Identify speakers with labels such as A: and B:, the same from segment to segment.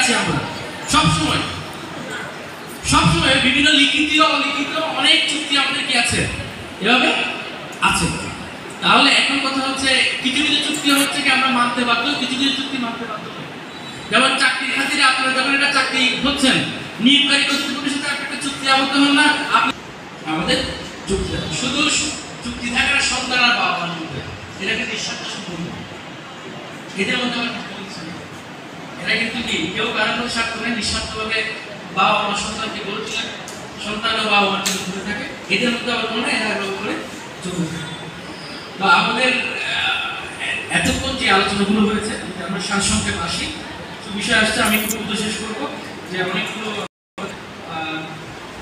A: আছি আমরা সবসময় সবসময় বিভিন্ন লিখিত অলিখিত অনেক চুক্তি আমাদের কি আছে, এভাবে আছে। তাহলে এখন কথা হচ্ছে কিছু কিছু চুক্তি হচ্ছে কি আমরা মানতে বাধ্য, কিছু কিছু চুক্তি মানতে বাধ্য। যেমন চাকরির খাতিরে আপনারা যখন একটা চাকরি হচ্ছেন, নিয়োগকারী কর্তৃপক্ষের সাথে আপনি একটা চুক্তি আবদ্ধ হন না, আপনি আমাদের চুক্তি শুধু চুক্তি থাকে না সন্তান আর বাবা মার মধ্যে, এটাকে নিঃস্বার্থ সম্পর্ক, এদের মধ্যে আমার কিছু বলছি না। এরা কিন্তু কি কেউ কারোর মধ্যে স্বার্থ নেই, নিঃস্বার্থভাবে বাবা মার সন্তানকে গড়ে তোলেন, সন্তানও বাবা মার জন্য ঘুরে থাকে, এদের মধ্যে আবার কোনো এরা করে চলতে থাকে। তো আমাদের এতক্ষণ যে আলোচনাগুলো হয়েছে আমরা সারসংক্ষেপ আসি, বিষয় আসছে আমি একটু শেষ করবো যে অনেকগুলো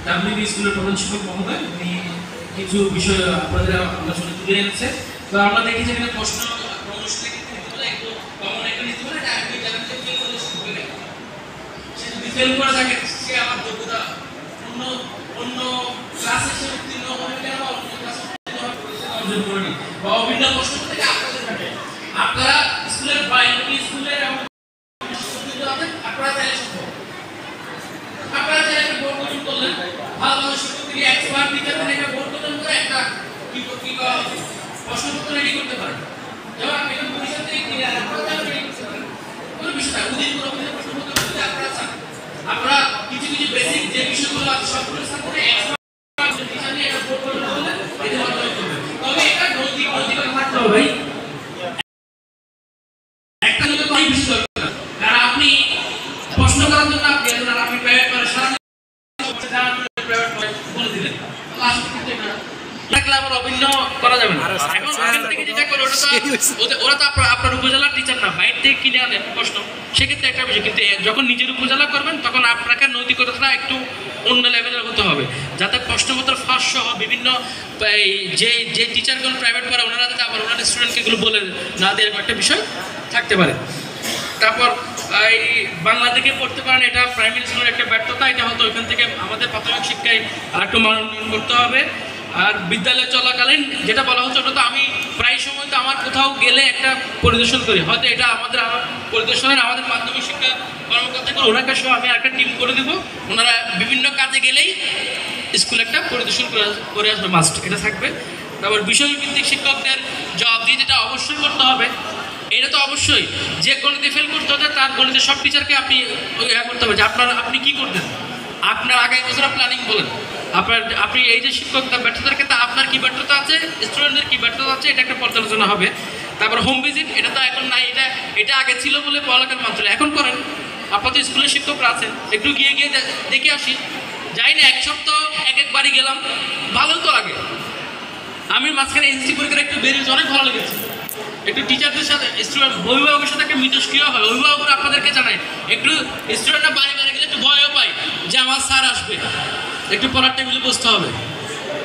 A: ডাব্লিউবি স্কুলের প্রধান শিক্ষক মহোদয় উনি কিছু বিষয় আপনাদের আলোচনা তুলে এনেছে। তো আমরা দেখি যে এখানে প্রশ্ন ফেল করা থাকে সে আমার যোগ্যতা অন্য অন্য ক্লাসে সে উত্তীর্ণ হবে কেন বা অন্য ক্লাসে অর্জন করেনি বা অভিন্ন প্রশ্ন থেকে আপনাদের থাকে। আপনারা স্কুলের বাইরে স্কুলের আপনারা চাইলে সম্ভব, আপনারা চাইলে একটা বোর্ড গঠন করলেন, ভালো ভালো শিক্ষক থেকে এক্সপার্ট টিচারদের একটা বোর্ড গঠন করে একটা কি প্রশ্নপত্র রেডি করতে পারেন। যেমন আপনি এখন পরিষদ থেকে ক্লিয়ার আপনারা রেডি করতে পারেন, কোনো বিষয় না। উদয়পুর প্রশ্নপত্র করতে আপনারা চান, আপনারা কিছু কিছু বেসিক যে বিষয়গুলো আছে সবগুলো সাথে এক্সপার্ট টিচার নিয়ে একটা বোর্ড গঠন করলেন, এতে ভালো হবে। তবে এটা নৈতিক থাকতে হবে ভাই, একটা যদি কই বিষয় কারণ আপনি প্রশ্ন করার জন্য আপনি এখন আপনি প্রাইভেট করে সারা প্রাইভেট বলে দিলেন লাস্ট কিন্তু এটা লাগলে আবার অভিন্ন করা যাবে না। এখন ওখান থেকে যেটা করে ওরা তো আপনার উপজেলার টিচার না, বাইরে থেকে কিনে আনেন প্রশ্ন, সেক্ষেত্রে একটা বিষয়। কিন্তু যখন নিজের উপজেলা করবেন তখন আপনাকে নৈতিকতাটা একটু অন্য লেভেলের হতে হবে, যাতে প্রশ্নপত্র ফাঁস সহ বিভিন্ন যে যে টিচারগুলো প্রাইভেট করে ওনারা যাতে আবার ওনাদের স্টুডেন্টকে এগুলো বলে না দেওয়ার একটা বিষয় থাকতে পারে। তারপর এই বাংলা থেকে পড়তে পারেন, এটা প্রাইমারি স্কুলের একটা ব্যর্থতা, এটা হয়তো ওইখান থেকে আমাদের প্রাথমিক শিক্ষায় আরেকটু মান উন্নয়ন করতে হবে। আর বিদ্যালয় চলাকালীন যেটা বলা হচ্ছে ওটা তো আমি প্রায় সময় তো আমার কোথাও গেলে একটা পরিদর্শন করি, হয়তো এটা আমাদের পরিদর্শনের আমাদের মাধ্যমিক শিক্ষা কর্মকর্তা ওনাকে সহ আমি একটা টিম করে দেবো, ওনারা বিভিন্ন কাজে গেলেই স্কুলে একটা পরিদর্শন করে আসবে, মাস্ট এটা থাকবে। তারপর বিষয়ভিত্তিক শিক্ষকদের জবাবদিহি যেটা অবশ্যই করতে হবে, এটা তো অবশ্যই যে গণিতে ফেল করতে হতে তার গণিতে সব টিচারকে আপনি করতে হবে যে আপনি কি করতেন, আপনার আগামী বছর প্ল্যানিং বলেন, আপনি এই যে শিক্ষক ব্যর্থতার ক্ষেত্রে আপনার কি ব্যর্থতা আছে, স্টুডেন্টদের কি ব্যর্থতা আছে, এটা একটা পর্যালোচনা হবে। তারপর হোম ভিজিট, এটা তো এখন নাই, এটা আগে ছিল বলে পড়ালেখার মন্ত্রণালয় এখন করেন। আপনাদের স্কুলের শিক্ষকরা আছেন, একটু গিয়ে দেখে আসি, যাই না এক সপ্তাহ এক বাড়ি গেলাম, ভালো তো লাগে। আমি মাঝখানে এনসি পরীক্ষার একটু বেরিয়েছে, অনেক ভালো লেগেছে। একটু টিচারদের সাথে স্টুডেন্ট অভিভাবকের সাথে একটা মিথস্ক্রিয়া হয়, অভিভাবকরা আপনাদেরকে জানায়, একটু স্টুডেন্টরা বাড়ি গেলে একটু ভয়ও পায় যে আমার স্যার আসবে, একটু পড়ার টেবিলে বসতে হবে।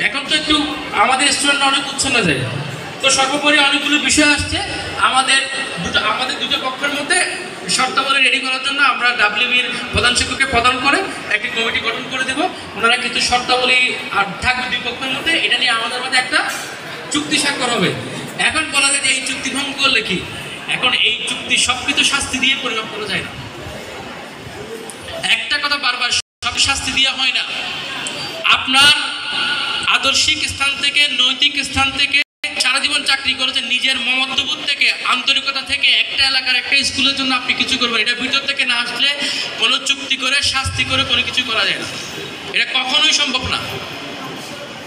A: এখন তো একটু আমাদের স্টুডেন্টরা অনেক উচ্ছন্নে যায়। তো সর্বোপরি অনেকগুলো বিষয় আসছে, আমাদের দুটো পক্ষের মধ্যে শর্তাবলী রেডি করার জন্য আমরা ডাব্লিউবির প্রধান শিক্ষককে প্রদান করে একটি কমিটি গঠন করে দেব, ওনারা কিছু শর্তাবলী আর থাকবে দুই পক্ষের মধ্যে, এটা নিয়ে আমাদের মধ্যে একটা চুক্তি স্বাক্ষর হবে। এখন বলা যায় যে এই চুক্তি ভঙ্গ করলে কি, এখন এই চুক্তি সবকিছু শাস্তি দিয়ে পরিমাপ করা যায় না। একটা কথা বারবার, সব শাস্তি দেওয়া হয় না। আপনার আদর্শিক স্থান থেকে, নৈতিক স্থান থেকে, সারা জীবন চাকরি করেছেন, নিজের মমত্ববোধ থেকে, আন্তরিকতা থেকে একটা এলাকার একটা স্কুলের জন্য আপনি কিছু করবেন, এটা ভিতর থেকে না আসলে কোনো চুক্তি করে শাস্তি করে কোনো কিছু করা যায় না, এটা কখনোই সম্ভব না।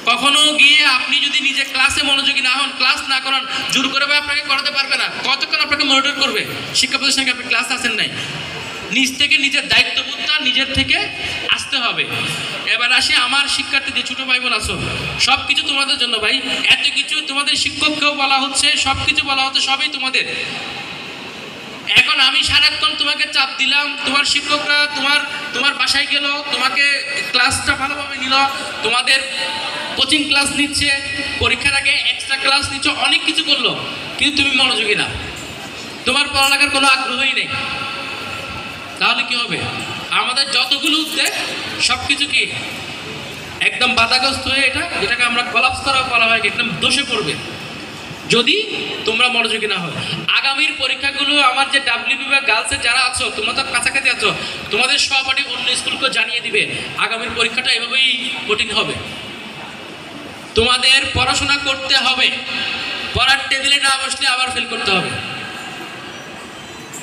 A: কখনো গিয়ে আপনি যদি নিজে ক্লাসে মনোযোগী না হন, ক্লাস না করান, জোর করে আপনাকে করাতে পারবে না। কতক্ষণ আপনাকে মনিটর করবে শিক্ষা প্রতিষ্ঠানে আপনি ক্লাস আসেন নাই? নিজ থেকে নিজের দায়িত্ববোধটা নিজের থেকে আসতে হবে। এবার আসি আমার শিক্ষার্থীদের, ছোটো ভাই বোন আছো, সব কিছু তোমাদের জন্য ভাই, এত কিছু তোমাদের শিক্ষককেও বলা হচ্ছে, সব কিছু বলা হচ্ছে, সবই তোমাদের। এখন আমি সারাক্ষণ তোমাকে চাপ দিলাম, তোমার শিক্ষকরা তোমার বাসায় গেল, তোমাকে ক্লাসটা ভালোভাবে নিল, তোমাদের কোচিং ক্লাস নিচ্ছে, পরীক্ষার আগে এক্সট্রা ক্লাস নিচ্ছে, অনেক কিছু করলো, কিন্তু তুমি মনোযোগী না, তোমার পড়ালেখার কোনো আগ্রহই নেই। তাহলে কি হবে? আমাদের যতগুলো উদ্যোগ সব কিছু কি একদম বাধাগ্রস্ত হয়ে, এটাকে আমরা কলাপস করা বলা হয়, একদম দোষে পড়বে। যদি তোমরা মনোযোগী না হয়। আগামীর পরীক্ষাগুলো আমার যে ডাব্লিউবি বা গার্লসের যারা আছো, তোমরা তো কাছাকাছি আছো, তোমাদের সহপাঠী অন্য স্কুলকে জানিয়ে দিবে আগামীর পরীক্ষাটা এভাবেই কঠিন হবে। তোমাদের পড়াশোনা করতে হবে, পড়ার টেবিলে না বসলে আবার ফেল করতে হবে,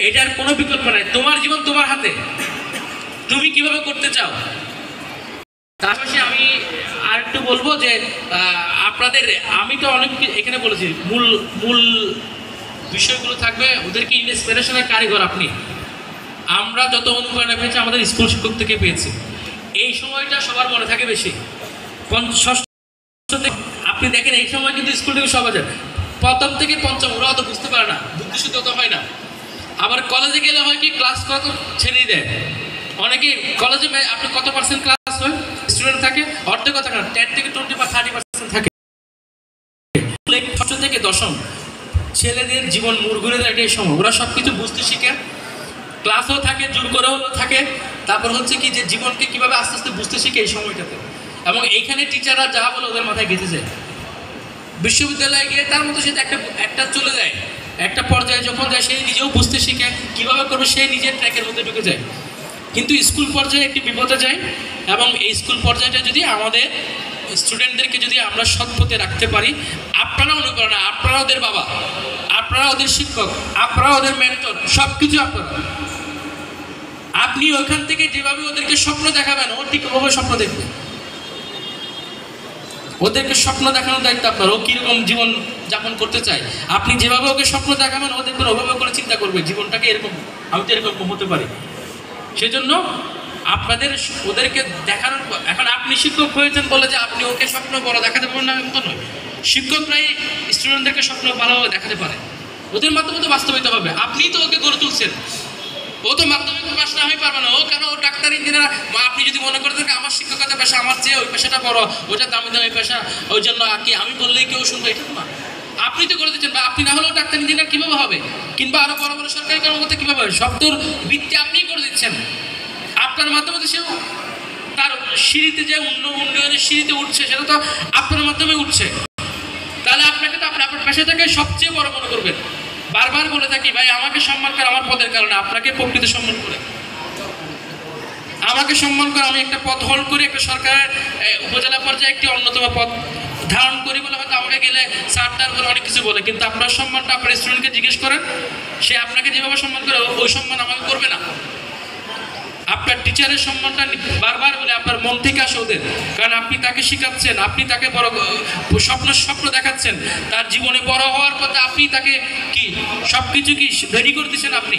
A: এটার কোনো বিকল্প নাই। তোমার জীবন তোমার হাতে, তুমি কিভাবে করতে চাও। তার পাশে আমি আর একটু বলবো যে আপনাদের, আমি তো অনেক এখানে বলেছি, মূল মূল বিষয়গুলো থাকবে ওদেরকে ইন্সপিরেশনের কারিগর আপনি। আমরা যত অনুপ্রেরণা পেয়েছি আমাদের স্কুল শিক্ষক থেকে পেয়েছি। এই সময়টা সবার মনে থাকে বেশি। ষষ্ঠ আপনি দেখেন এই সময় কিন্তু স্কুল থেকে সবাই যায়, প্রথম থেকে পঞ্চম ওরা অত বুঝতে পারে না, বুদ্ধিশুদ্ধ তো হয় না। আবার কলেজে গেলে হয় কি, ক্লাস কত ছেড়ে দেয় অনেকে। কলেজে আপনি কত পার্সেন্ট ক্লাস হয় স্টুডেন্ট থাকে, অর্ধেক কথা না, 10 থেকে 20 বা 30% থাকে। ষষ্ঠ থেকে দশম ছেলেদের জীবন মুড় ঘুরে দেয় এই সময়, ওরা সব কিছু বুঝতে শিখে, ক্লাসও থাকে, জোর করেও থাকে। তারপর হচ্ছে কি যে জীবনকে কিভাবে আস্তে আস্তে বুঝতে শিখে এই সময়টাতে। এবং এইখানে টিচাররা যা বলে ওদের মাথায় গেঁথে যায়। বিশ্ববিদ্যালয়ে গিয়ে তার মতো সে একটা চলে যায়, একটা পর্যায়ে যখন যায় সে নিজেও বুঝতে শিখে, কীভাবে করবে সে নিজের ট্র্যাকের মধ্যে ঢুকে যায়। কিন্তু স্কুল পর্যায়ে একটি বিপদে যায়, এবং এই স্কুল পর্যায়টা যদি আমাদের স্টুডেন্টদেরকে যদি আমরা সৎ পথে রাখতে পারি, আপনারা অনুপ্রেরণা, আপনারা ওদের বাবা, আপনারা ওদের শিক্ষক, আপনারা ওদের মেন্টর, সব কিছু আপনারা। আপনি ওইখান থেকে যেভাবে ওদেরকে স্বপ্ন দেখাবেন ও ঠিক ওভাবে স্বপ্ন দেখবে। ওদেরকে স্বপ্ন দেখানোর দায়িত্ব আপনার, ও কীরকম জীবন যাপন করতে চায়। আপনি যেভাবে ওকে স্বপ্ন দেখাবেন ও দেখবেন ওভাবে করে চিন্তা করবে জীবনটাকে এরকম, আমি তো এরকম হতে পারি। সেজন্য আপনাদের ওদেরকে দেখানোর, এখন আপনি শিক্ষক হয়েছেন বলে যে আপনি ওকে স্বপ্ন বড় দেখাতে পারবেন না এমন নয়। শিক্ষকরাই স্টুডেন্টদেরকে স্বপ্ন ভালোভাবে দেখাতে পারে, ওদের মাধ্যমে তো বাস্তবায়িত হবে। আপনিই তো ওকে গড়ে তুলছেন, ও তো মাধ্যমিক পাস না হয়ে পারবে না। ও কেন, ও ডাক্তার ইঞ্জিনিয়ার, আপনি যদি মনে করেন আমার শিক্ষকতা পেশা আমার চেয়ে ওই পেশাটা বড়, ওটা দামি দামি পেশা, ওই জন্য কি আমি বললেই কেউ শুনবে, এটা তো না। আপনি তো করে দিচ্ছেন, বা আপনি না হলেও ডাক্তার ইঞ্জিনিয়ার কীভাবে হবে, কিংবা আরও বড় বড় সরকারি কর্মকর্তা কীভাবে হবে, সব তোর বৃত্তি আপনিই করে দিচ্ছেন। আপনার মাধ্যমে তো সেও তার সিঁড়িতে যে উন্নয়নের সিঁড়িতে উঠছে, সেটা তো আপনার মাধ্যমে উঠছে। তাহলে আপনাকে তো আপনার পেশাটাকে সবচেয়ে বড় মনে করবেন। বারবার বলে থাকি ভাই, আমাকে সম্মান করে আমার পদের কারণে, আপনাকে প্রকৃত সম্মান করে। আমাকে সম্মান করে আমি একটা পদ হোল্ড করি, একটা সরকারের উপজেলা পর্যায়ে একটি অন্যতম পদ ধারণ করি বলে হয়তো আমাকে গেলে স্যার বলে অনেক কিছু বলে, কিন্তু আপনার সম্মানটা আপনার স্টুডেন্টকে জিজ্ঞেস করেন, সে আপনাকে যেভাবে সম্মান করে ওই সম্মান আমাকে করবে না। আপনার টিচারের সম্মানটা বারবার বলে আপনার মন থেকে আসে ওদের, কারণ আপনি তাকে শেখাচ্ছেন, আপনি তাকে বড় স্বপ্ন দেখাচ্ছেন, তার জীবনে বড় হওয়ার পথে আপনি তাকে কি সব কিছু কি রেডি করে দিচ্ছেন আপনি।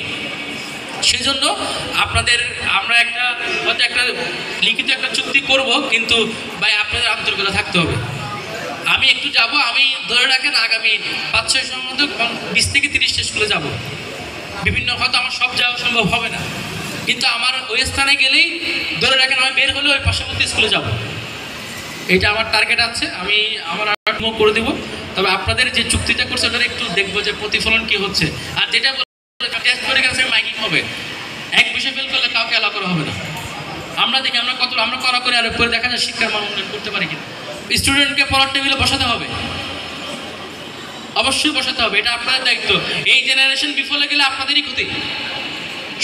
A: সেজন্য আপনাদের আমরা হয়তো একটা লিখিত একটা চুক্তি করব, কিন্তু ভাই আপনাদের আন্তরিকতা থাকতে হবে। আমি একটু যাব, আমি ধরে রাখেন আগামী 5-6 সময়ের মধ্যে 20 থেকে 30টা স্কুলে যাব। বিভিন্ন হয়তো আমার সব যাওয়া সম্ভব হবে না, কিন্তু আমার ওই স্থানে গেলেই ধরে রাখেন আমি বের হলে ওই পার্শ্ববর্তী স্কুলে যাব, এটা আমার টার্গেট আছে। আমি আমার করে দেবো। তবে আপনাদের যে চুক্তিটা করছে ওটা একটু দেখবো যে প্রতিফলন কি হচ্ছে। আর যেটা টেস্ট করে গেছে মাইকিং হবে, এক বিষয় ফেল করলে কাউকে অ্যালাউ করা হবে না। আমরা দেখি আমরা করা করে আর পরে দেখা যায় শিক্ষার মান উন্নয়ন করতে পারি কিনা। স্টুডেন্টকে পড়ার টেবিলে বসাতে হবে, অবশ্যই বসাতে হবে, এটা আপনাদের দায়িত্ব। এই জেনারেশন বিফলে গেলে আপনাদেরই ক্ষতি,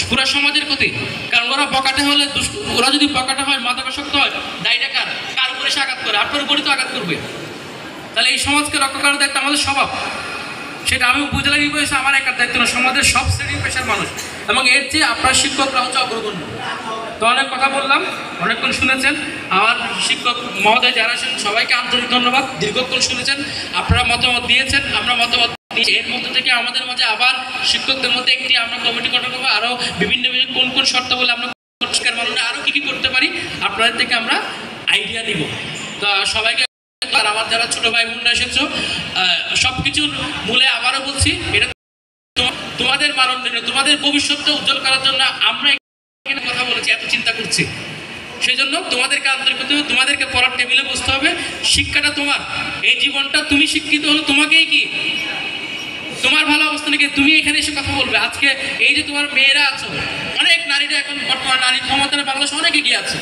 A: পুরো সমাজের ক্ষতি। কারণ ওরা বকাটে হলে, ওরা যদি বকাটে হয়, মাদকাসক্ত হয়, দায়টা কার উপরে সে আঘাত করে, আপনার উপরে তো আঘাত করবে। তাহলে এই সমাজকে রক্ষা করার দায়িত্ব আমাদের স্বভাব। সেটা আমি উপজেলা নির্বাচনে আমার একার দায়িত্ব না, সমাজের সব শ্রেণীর পেশার মানুষ, এবং এর চেয়ে আপনার শিক্ষকরা হচ্ছে অগ্রগণ্য। তো অনেক কথা বললাম, অনেকক্ষণ শুনেছেন। আমার শিক্ষক মহোদয় যারা আছেন সবাইকে আন্তরিক ধন্যবাদ, দীর্ঘক্ষণ শুনেছেন, আপনারা মতামত দিয়েছেন, আমরা মতামত দিয়েছি। এর মধ্যে থেকে আমাদের মাঝে আবার শিক্ষকদের মধ্যে একটি আমরা কমিটি গঠন করবো, আরও বিভিন্ন কোন কোন শর্ত বলে আমরা শিক্ষার মানুষরা আরও কী কী করতে পারি আপনাদের থেকে আমরা আইডিয়া নিব। তো সবাইকে, আর আমার যারা ছোটো ভাই বোনরা এসেছো, সব কিছুর মূলে আবারও বলছি, এটা তোমাদের মানদণ্ড, তোমাদের ভবিষ্যৎটা উজ্জ্বল করার জন্য আমরা এখানে কথা বলেছি, এত চিন্তা করছি। সেই জন্য তোমাদেরকে আন্তরিক হতে হবে, তোমাদেরকে পড়ার টেবিলে বসতে হবে। শিক্ষাটা তোমার, এই জীবনটা তুমি শিক্ষিত হলে তোমাকেই কি তোমার ভালো অবস্থা নাকি তুমি এখানে এসে কথা বলবে। আজকে এই যে তোমার মেয়েরা আছো, অনেক নারীরা এখন বর্তমান নারী ক্ষমতার বাংলাদেশে অনেক এগিয়ে আছে।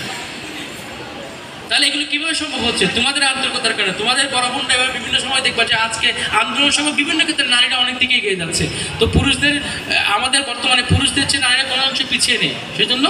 A: তাহলে এগুলো কিভাবে সম্ভব হচ্ছে? তোমাদের আন্তরিকতার কারণে। তোমাদের বড় বোনটা এবার বিভিন্ন সময় দেখবা যে আজকে আন্দোলন সময় বিভিন্ন ক্ষেত্রে নারীরা অনেক দিকে এগিয়ে যাচ্ছে। তো পুরুষদের আমাদের বর্তমানে পুরুষদের চেয়ে নারীরা কোনো অংশে পিছিয়ে নেই, সেজন্য